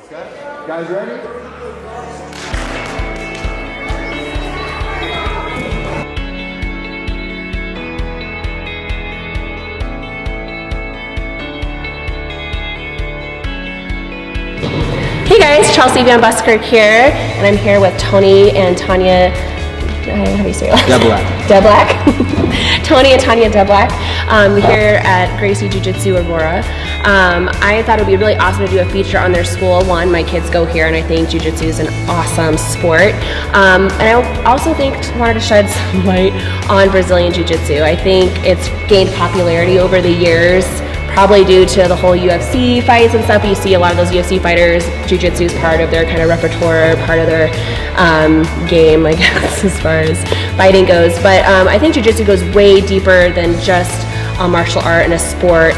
Okay. Guys ready? Hey guys, Chelsea Van Buskirk here, and I'm here with Tony and Tanya. How do you say it? Deblack. Tony and Tanya Deblack here at Gracie Jiu-Jitsu Aurora. I thought it would be really awesome to do a feature on their school. One, my kids go here, and I think Jiu-Jitsu is an awesome sport. And I also wanted to shed some light on Brazilian Jiu-Jitsu. I think it's gained popularity over the years, probably due to the whole UFC fights and stuff. You see a lot of those UFC fighters, Jiu-Jitsu is part of their kind of repertoire, part of their game, I guess, as far as fighting goes. But I think Jiu-Jitsu goes way deeper than just a martial art and a sport.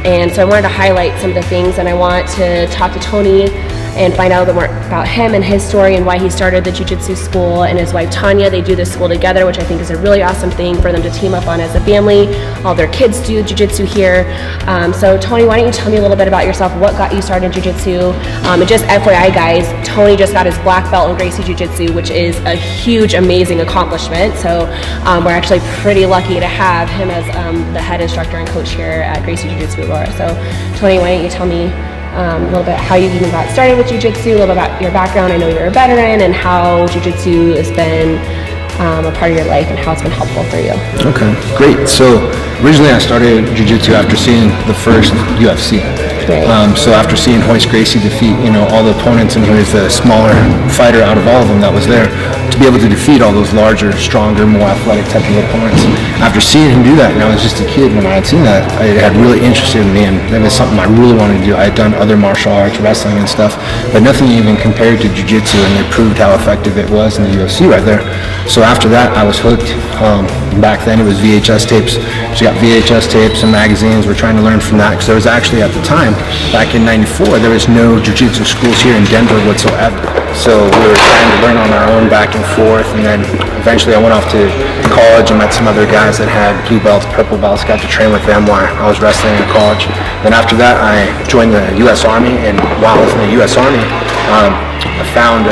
And so I wanted to highlight some of the things, and I want to talk to Tony and find out a little more about him and his story and why he started the Jiu-Jitsu school, and his wife Tanya. They do this school together, which I think is a really awesome thing for them to team up on as a family. All their kids do Jiu-Jitsu here. So Tony, why don't you tell me a little bit about yourself, what got you started in Jiu-Jitsu? And just FYI guys, Tony just got his black belt in Gracie Jiu-Jitsu, which is a huge, amazing accomplishment. So we're actually pretty lucky to have him as the head instructor and coach here at Gracie Jiu-Jitsu Aurora. So Tony, why don't you tell me a little bit how you even got started with Jiu-Jitsu, a little bit about your background. I know you're a veteran, and how Jiu-Jitsu has been a part of your life and how it's been helpful for you. Okay, great. So originally I started Jiu-Jitsu after seeing the first UFC. Right. So after seeing Royce Gracie defeat, all the opponents, and he was the smaller fighter out of all of them that was there, to be able to defeat all those larger, stronger, more athletic type of opponents. After seeing him do that, and I was just a kid when I had seen that, it had really interested me, and that was something I really wanted to do. I had done other martial arts, wrestling and stuff, but nothing even compared to Jiu-Jitsu, and they proved how effective it was in the UFC right there. So after that, I was hooked. Back then it was VHS tapes. So you got VHS tapes and magazines. We're trying to learn from that, because there was actually, at the time, back in '94, there was no Jiu-Jitsu schools here in Denver whatsoever. So we were trying to learn on our own back and forth, and then eventually I went off to college and met some other guys that had blue belts, purple belts, got to train with them while I was wrestling in college. Then after that, I joined the U.S. Army, and while I was in the U.S. Army, I found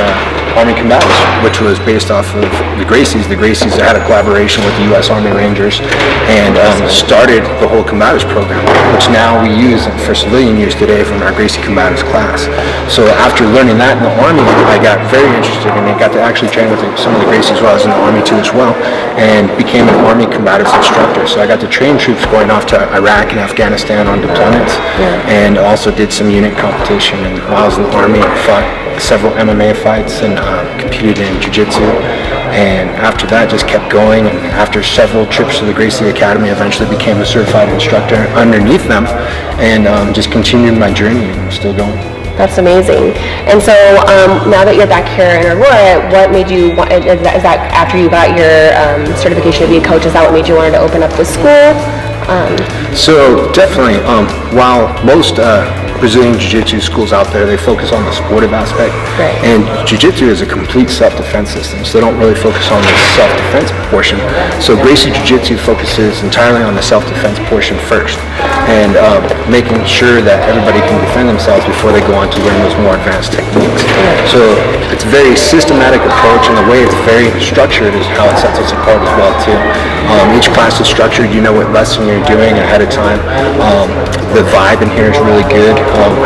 Army Combatives, which was based off of the Gracies. The Gracies had a collaboration with the U.S. Army Rangers, and started the whole Combatives program, which now we use for civilian use today from our Gracie Combatives class. So after learning that in the Army, I got very interested in it, got to actually train with some of the Gracies while I was in the Army too as well, and became an Army Combatives instructor. So I got to train troops going off to Iraq and Afghanistan on deployments, and also did some unit competition. And while I was in the Army, I fought several MMA fights and competed in Jiu-Jitsu, and after that just kept going, and after several trips to the Gracie Academy, eventually became a certified instructor underneath them, and just continued my journey, and I'm still going. That's amazing. And so now that you're back here in Aurora, what made you want, is that after you got your certification to be a coach, is that what made you want to open up the school? So definitely, while most Brazilian Jiu-Jitsu schools out there, they focus on the sportive aspect, right, and Jiu-Jitsu is a complete self-defense system, so they don't really focus on the self-defense portion. So Gracie Jiu-Jitsu focuses entirely on the self-defense portion first, and making sure that everybody can defend themselves before they go on to learn those more advanced techniques. So it's a very systematic approach, and the way it's very structured is how it sets us apart as well too. Each class is structured, you know what lesson you're doing ahead of time. The vibe in here is really good.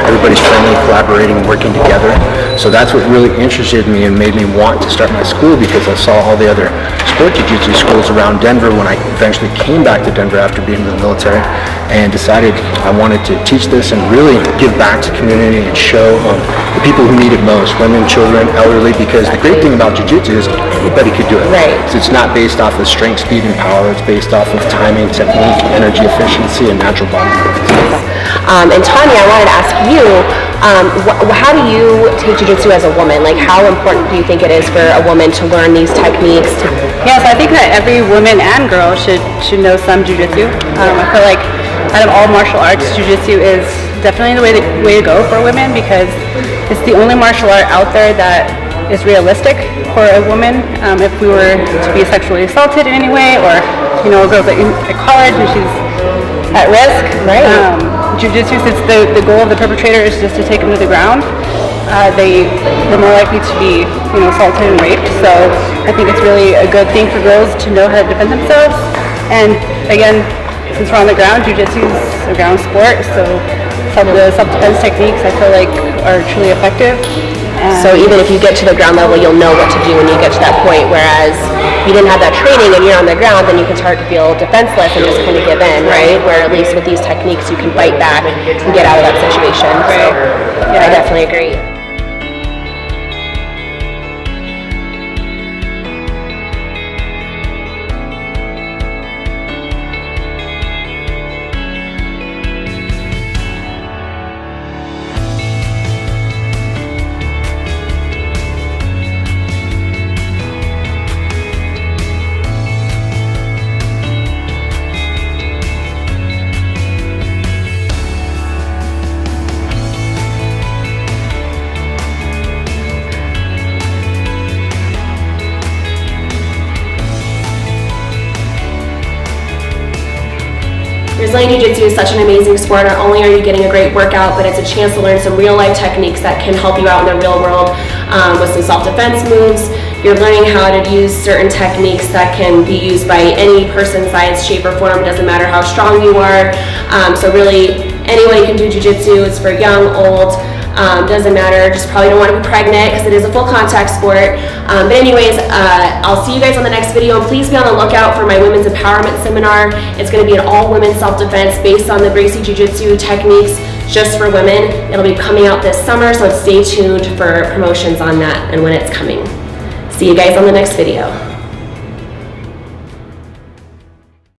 Everybody's friendly, collaborating, working together. So that's what really interested me and made me want to start my school, because I saw all the other sport jiu-jitsu schools around Denver when I eventually came back to Denver after being in the military, and decided I wanted to teach this and really give back to community and show the people who need it most, women, children, elderly, because the great thing about jiu-jitsu is anybody could do it. Right. So it's not based off of strength, speed, and power. It's based off of timing, technique, energy efficiency, and natural body movements. And Tanya, I wanted to ask you, how do you take jiu-jitsu as a woman? Like, how important do you think it is for a woman to learn these techniques? Yes, I think that every woman and girl should know some jiu-jitsu. I feel like out of all martial arts, jiu-jitsu is definitely the way to go for women, because it's the only martial art out there that is realistic for a woman. If we were to be sexually assaulted in any way, or a girl's at college and she's at risk, right? jiu-jitsu, since the goal of the perpetrator is just to take them to the ground, they're more likely to be, assaulted and raped. So I think it's really a good thing for girls to know how to defend themselves. And again, since we're on the ground, jiu-jitsu is a ground sport, so some of the self-defense techniques I feel like are truly effective. So even if you get to the ground level, you'll know what to do when you get to that point, whereas you didn't have that training and you're on the ground, then you can start to feel defenseless and just kind of give in, right? Where at least with these techniques, you can fight back and get out of that situation. So I definitely agree. Brazilian Jiu-Jitsu is such an amazing sport. Not only are you getting a great workout, but it's a chance to learn some real-life techniques that can help you out in the real world with some self-defense moves. You're learning how to use certain techniques that can be used by any person, size, shape, or form. It doesn't matter how strong you are. So really, anyone can do Jiu-Jitsu. It's for young, old. Doesn't matter, just probably don't want to be pregnant because it is a full contact sport. But anyways, I'll see you guys on the next video, and please be on the lookout for my women's empowerment seminar. It's going to be an all women self-defense based on the Gracie Jiu-Jitsu techniques just for women. It'll be coming out this summer, so stay tuned for promotions on that and when it's coming. See you guys on the next video.